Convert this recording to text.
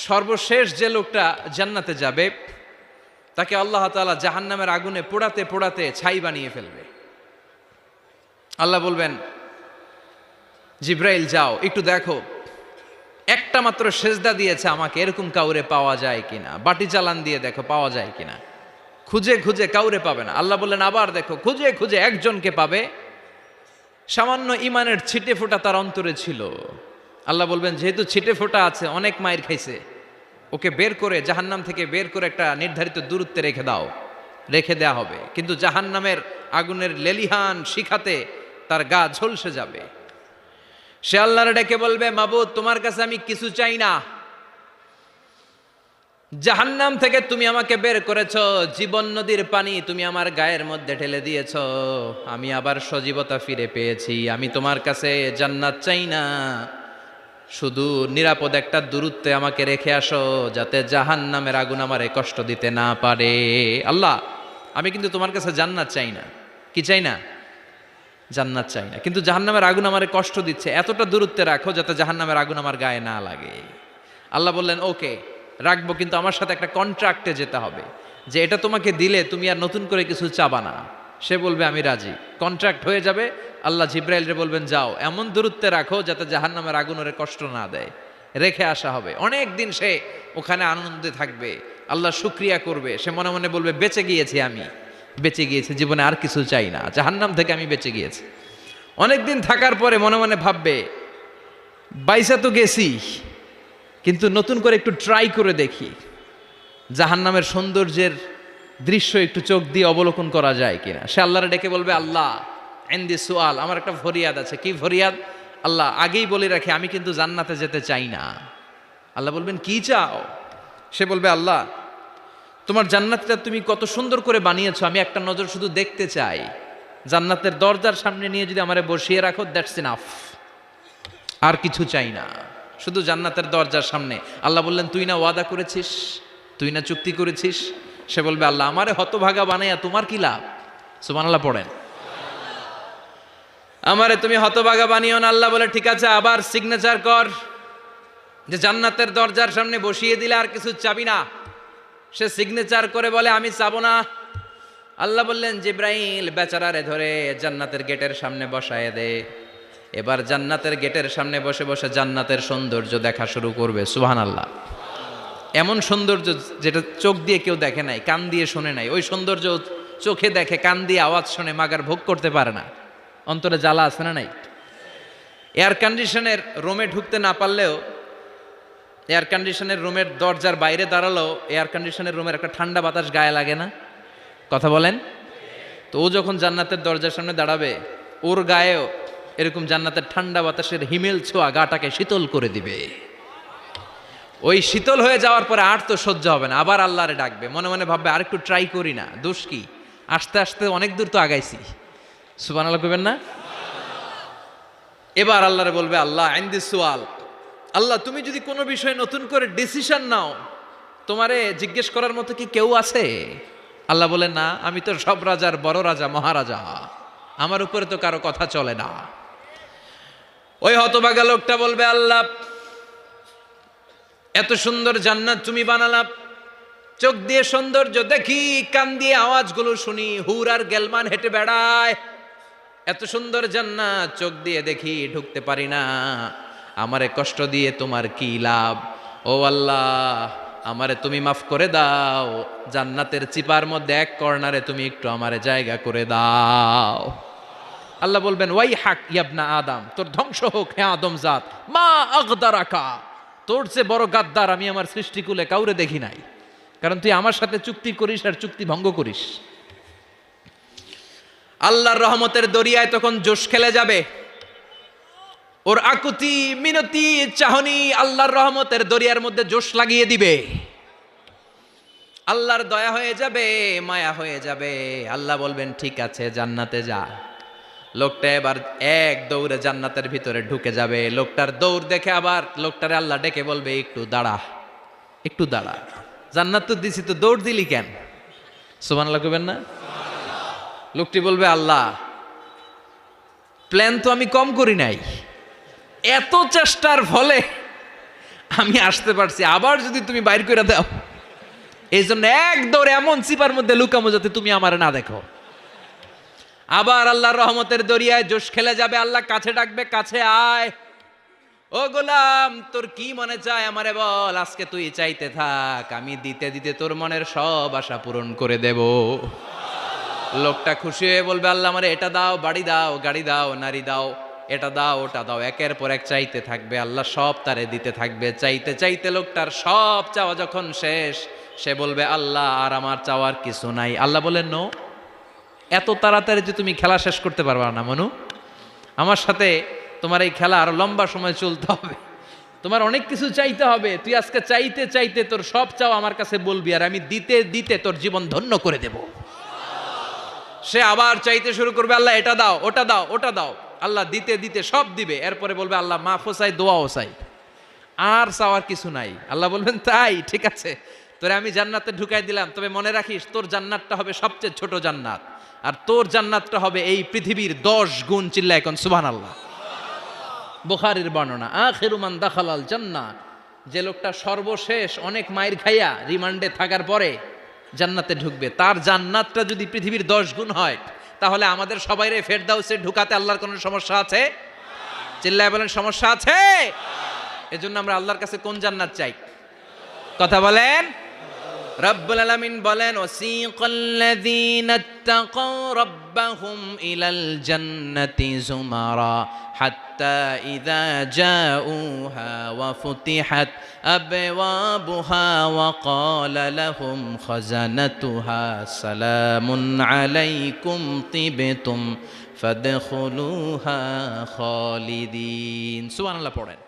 সর্বশেষ যে লোকটা জান্নাতে যাবে তাকে আল্লাহ তাআলা জাহান্নামের আগুনে পোড়াতে পোড়াতে ছাই বানিয়ে ফেলবে। আল্লাহ বলবেন, জিব্রাইল যাও একটু দেখো, একটা মাত্র সেজদা দিয়েছে আমাকে, এরকম কাউরে পাওয়া যায় কিনা। বাটি চালান দিয়ে দেখো পাওয়া যায় কিনা। খুঁজে খুঁজে কাউরে পাবে না। আল্লাহ বললেন আবার দেখো, খুঁজে খুঁজে একজনকে পাবে, সামান্য ইমানের ছিটে ফোঁটা তার অন্তরে ছিল। আল্লাহ বলবেন যেহেতু ছিটে ফোঁটা আছে, অনেক মায়ের খাইছে, ওকে বের করে জাহান্নাম থেকে বের করে একটা নির্ধারিত দূরত্বে রেখে দাও। রেখে দেয়া হবে, কিন্তু জাহান্নামের আগুনের লেলিহান শিখাতে তার গা ঝলসে যাবে। সে আল্লাহর ডেকে বলবে, মাবুদ তোমার কাছে আমি কিছু চাই না, জাহান্নাম থেকে তুমি আমাকে বের করেছো, জীবন নদীর পানি তুমি আমার গায়ের মধ্যে ঢেলে দিয়েছো, আমি আবার সজীবতা ফিরে পেয়েছি। আমি তোমার কাছে জান্নাত চাই না, শুধু নিরাপদ একটা দূরত্বে আমাকে রেখে আসো, যাতে জাহান্নামের আগুন আমারে কষ্ট দিতে না পারে। আল্লাহ আমি কিন্তু তোমার কাছে জান্নাত চাই না। কি চাই না? জান্নাত চাই না, কিন্তু জাহান্নামের আগুন আমারে কষ্ট দিচ্ছে, এতটা দূরত্বে রাখো যাতে জাহান্নামের আগুন আমার গায়ে না লাগে। আল্লাহ বললেন ওকে রাখবো, কিন্তু আমার সাথে একটা কন্ট্রাক্টে যেতে হবে, যে এটা তোমাকে দিলে তুমি আর নতুন করে কিছু চাবা না। সে বলবে আমি রাজি, কন্ট্রাক্ট হয়ে যাবে। আল্লাহ জিব্রাইলরে বলবেন যাও এমন দূরত্বে রাখো যাতে জাহান্নামের আগুন ওরে কষ্ট না দেয়। রেখে আসা হবে, অনেক দিন সে ওখানে আনন্দে থাকবে, আল্লাহ শুকরিয়া করবে। সে মনে মনে বলবে বেঁচে গিয়েছি, আমি বেঁচে গিয়েছি, জীবনে আর কিছু চাই না, জাহান্নাম থেকে আমি বেঁচে গিয়েছি। অনেকদিন থাকার পরে মনে মনে ভাববে বাইসা তো গেছি, কিন্তু নতুন করে একটু ট্রাই করে দেখি, জাহান্নামের সৌন্দর্যের দৃশ্য একটু চোখ দিয়ে অবলোকন করা যায় কিনা। সে আল্লাহরে ডেকে বলবে, আল্লাহ ইনদি সুআল, আমার একটা ফরিয়াদ আছে। কি ফরিয়াদ? আল্লাহ আগেই বলে রাখি আমি কিন্তু জান্নাতে যেতে চাই না। আল্লাহ বলবেন কি চাও? সে বলবে আল্লাহ তোমার জান্নাতটা তুমি কত সুন্দর করে বানিয়েছো, আমি একটা নজর শুধু দেখতে চাই। জান্নাতের দরজার সামনে নিয়ে যদি আমারে বসিয়ে রাখো, দ্যাটস ইনাফ, আর কিছু চাই না, শুধু জান্নাতের দরজার সামনে। আল্লাহ বললেন তুই না ওয়াদা করেছিস, তুই না চুক্তি করেছিস। সে বলবে আল্লাহ আমারে হতভাগা বানাইয়া তোমার কি লাভ? সুবহানাল্লাহ পড়েন। আমারে তুমি হতভাগা বানিও না। আল্লাহ বলে ঠিক আছে, আবার সিগনেচার কর যে জান্নাতের দরজার সামনে বসিয়ে দিলে আর কিছু চাবি না। সে সিগনেচার করে বলে আমি চাবো না। আল্লাহ বললেন জিব্রাইল বেচারারে ধরে জান্নাতের গেটের সামনে বসায় দে। এবার জান্নাতের গেটের সামনে বসে বসে জান্নাতের সৌন্দর্য দেখা শুরু করবে। সুবহানাল্লাহ। এমন সৌন্দর্য যেটা চোখ দিয়ে কেউ দেখে নাই, কান দিয়ে শোনে নাই। ওই সৌন্দর্য চোখে দেখে, কান দিয়ে আওয়াজ শোনে, মাগার ভোগ করতে পারে না। অন্তরে জ্বালা আছে না নাই? এয়ার কন্ডিশনের রুমে ঢুকতে না পারলেও, এয়ার কন্ডিশনের রুমের দরজার বাইরে দাঁড়ালো, এয়ার কন্ডিশনের রুমের একটা ঠান্ডা বাতাস গায়ে লাগে না? কথা বলেন তো। ও যখন জান্নাতের দরজার সামনে দাঁড়াবে, ওর গায়েও এরকম জান্নাতের ঠান্ডা বাতাসের হিমেল ছোঁয়া গাটাকে শীতল করে দিবে। ওই শীতল হয়ে যাওয়ার পরে আর তো সহ্য হবে না, আবার আল্লাহরে ডাকবে। মনে মনে ভাববে আর একটু ট্রাই করি না, দোষ কি, আস্তে আস্তে অনেক দূর তো আগাইছি। সুবহানাল্লাহ কইবেন না? এবার আল্লাহরে বলবে আল্লাহ ইনদি সুআল, আল্লাহ তুমি যদি কোনো বিষয়ে নতুন করে ডিসিশন নাও, তোমারে জিজ্ঞেস করার মতো কি কেউ আছে? আল্লাহ বলে না, আমি তো সব রাজার বড় রাজা, মহারাজা, আমার উপরে তো কারো কথা চলে না। ওই হতভাগা লোকটা বলবে আল্লাহ এত সুন্দর জান্নাত তুমি বানালা, চোখ দিয়ে সৌন্দর্য দেখি, কান দিয়ে আওয়াজগুলো শুনি, হুর আর গেলমান হেঁটে বেড়ায়, এত সুন্দর জান্নাত চোখ দিয়ে দেখি, ঢুকতে পারি না, আমারে কষ্ট দিয়ে তোমার কি লাভ? ও আল্লাহ আমারে তুমি মাফ করে দাও, জান্নাতের চিপার মধ্যে এক কর্নারে তুমি একটু আমারে জায়গা করে দাও। আল্লাহ বলবেন ওয়াই হাক ইয়াবনা আদম, তোর ধ্বংস হোক হে আদম জাত, মা আগদারাকা, তোর চেয়ে বড় গাদ্দার আমি আমার সৃষ্টিকুলে কাউরে দেখি নাই, কারণ তুই আমার সাথে চুক্তি করিস আর চুক্তি ভঙ্গ করিস। আল্লাহর রহমতের দরিয়ায় তখন জোশ খেলে যাবে, ওর আকুতি মিনতি চাহনি আল্লাহর রহমতের দরিয়ার মধ্যে জোশ লাগিয়ে দিবে। আল্লাহর দয়া হয়ে যাবে, মায়া হয়ে যাবে। আল্লাহ বলবেন ঠিক আছে জান্নাতে যা। লোকটা এবার এক দৌড়ে জান্নাতের ভিতরে ঢুকে যাবে। লোকটার দৌড় দেখে আবার লোকটারে আল্লাহ ডেকে বলবে একটু দাঁড়া, একটু দাঁড়া, জান্নাত তো দিছি, তো দৌড় দিলি কেন? সুবহানাল্লাহ কইবেন না? লোকটি বলবে আল্লাহ প্ল্যান তো আমি কম করি নাই, এত চেষ্টার ফলে আমি আসতে পারছি, আবার যদি তুমি বাইর করে দাও, এই জন্য এক দৌড়ে এমন চিপার মধ্যে লুকামো যাতে তুমি আমার না দেখো। আবার আল্লাহর রহমতের দরিয়ায় জোশ খেলে যাবে, আল্লাহ কাছে ডাকবে, কাছে আয়, ও গোলাম তোর কি মনে চায় আমারে বল, আজকে তুই চাইতে থাক, আমি দিতে দিতে তোর মনের সব আশা পূরণ করে দেব। লোকটা খুশি হয়ে বলবে, আল্লাহ আমারে এটা দাও, বাড়ি দাও, গাড়ি দাও, নারী দাও, এটা দাও, ওটা দাও, একের পর এক চাইতে থাকবে, আল্লাহ সব তারে দিতে থাকবে। চাইতে চাইতে লোকটার সব চাওয়া যখন শেষ, সে বলবে, আল্লাহ আর আমার চাওয়ার কিছু নাই। আল্লাহ বলেন, নো, এত তাড়াতাড়ি যে তুমি খেলা শেষ করতে পারবা না মনু, আমার সাথে তোমার এই খেলা আরো লম্বা সময় চলতে হবে, তোমার অনেক কিছু চাইতে হবে। তুই আজকে চাইতে চাইতে তোর সব চাও আমার কাছে বলবি, আর আমি দিতে দিতে তোর জীবন ধন্য করে দেব। সে আবার চাইতে শুরু করবে, আল্লাহ এটা দাও, ওটা দাও, ওটা দাও, আল্লাহ দিতে দিতে সব দিবে। এরপরে বলবে, আল্লাহ মাফও চাই, দোয়াও চাই, আর চাওয়ার কিছু নাই। আল্লাহ বলবেন, তাই ঠিক আছে, তোরে আমি জান্নাতে ঢুকাই দিলাম, তবে মনে রাখিস তোর জান্নাতটা হবে সবচেয়ে ছোট জান্নাত, আর তোর জান্নাতটা হবে এই পৃথিবীর 10 গুণ। চিল্লায় এখন সুবহানাল্লাহ। বুখারীর বর্ণনা, আখিরু মান দাখালাল জান্নাহ, যে লোকটা সর্বশেষ অনেক মাইর খাইয়া রিমান্ডে থাকার পরে জান্নাতে ঢুকবে, তার জান্নাতটা যদি পৃথিবীর 10 গুণ হয়, তাহলে আমাদের সবাইরে ফেরদাউসে ঢুকাতে আল্লাহর কোনো সমস্যা আছে? চিল্লায় বলেন, সমস্যা আছে? এজন্য আমরা আল্লাহর কাছে কোন জান্নাত চাই? কথা বলেন। রব্বুল আলামিন বলেন, ওয়াসিকাল্লাযীনা ইত্তাকাও রাব্বাহুম ইলাল জান্নাতি যুমারা হাত্তা ইযা জাউহা ওয়া ফুতিহাত আবওয়াবুহা ওয়া ক্বালা লাহুম খাজানাতুহা সালামুন আলাইকুম তিবতুম ফাদখুলুহা খালিদিন। সুবহানাল্লাহ পড়েন।